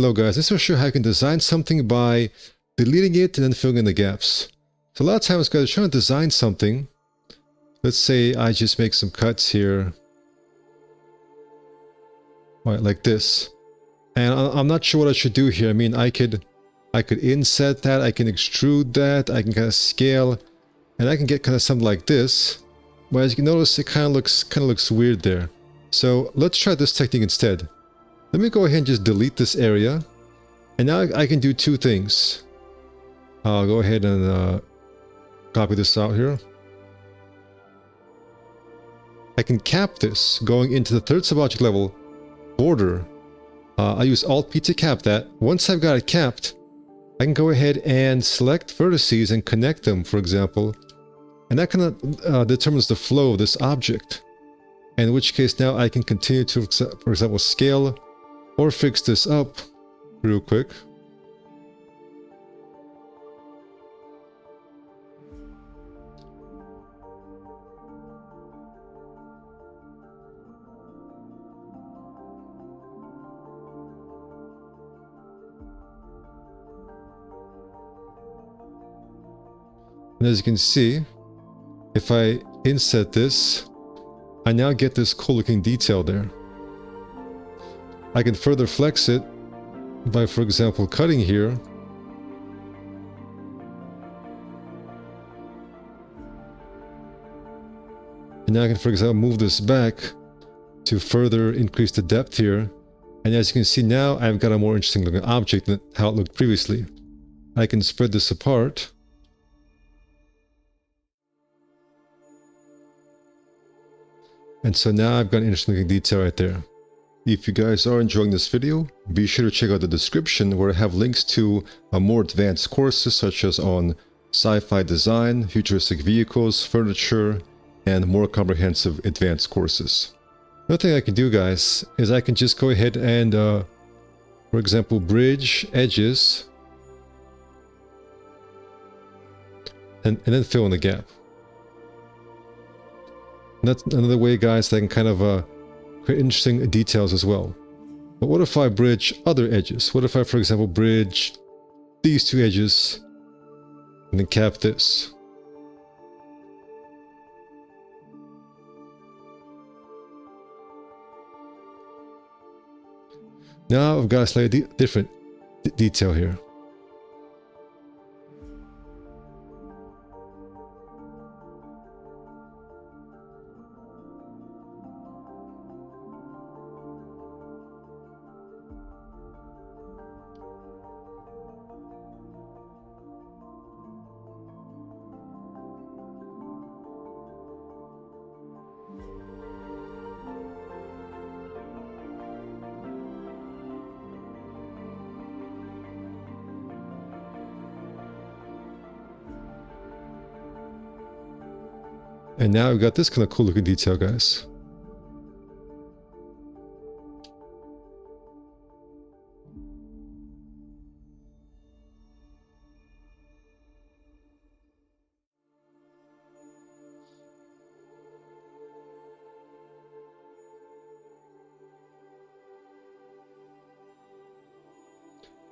Hello guys, this will show how you can design something by deleting it and then filling in the gaps. So a lot of times guys, trying to design something. Let's say I just make some cuts here. All right, like this. And I'm not sure what I should do here. I mean, I could inset that, I can extrude that, I can kind of scale, and I can get kind of something like this. But as you can notice, it kind of looks weird there. So let's try this technique instead. Let me go ahead and just delete this area. And now I can do two things. I'll go ahead and copy this out here. I can cap this going into the third subobject level border. I use Alt-P to cap that. Once I've got it capped, I can go ahead and select vertices and connect them, for example. And that kind of determines the flow of this object. In which case now I can continue to, for example, scale or fix this up real quick. And as you can see, if I inset this, I now get this cool looking detail there. I can further flex it by, for example, cutting here. And now I can, for example, move this back to further increase the depth here. And as you can see now, I've got a more interesting looking object than how it looked previously. I can spread this apart. And so now I've got an interesting looking detail right there. If you guys are enjoying this video, be sure to check out the description where I have links to more advanced courses such as on sci-fi design, futuristic vehicles, furniture, and more comprehensive advanced courses. Another thing I can do guys is I can just go ahead and for example bridge edges and then fill in the gap. And that's another way guys that I can kind of create interesting details as well. But what if I bridge other edges? What if I, for example, bridge these two edges and then cap this? Now I've got a slightly different detail here. And now we've got this kind of cool looking detail, guys.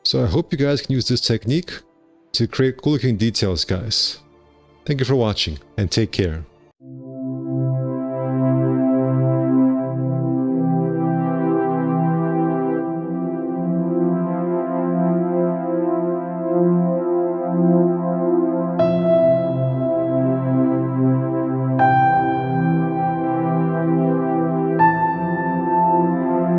So I hope you guys can use this technique to create cool looking details, guys. Thank you for watching and take care.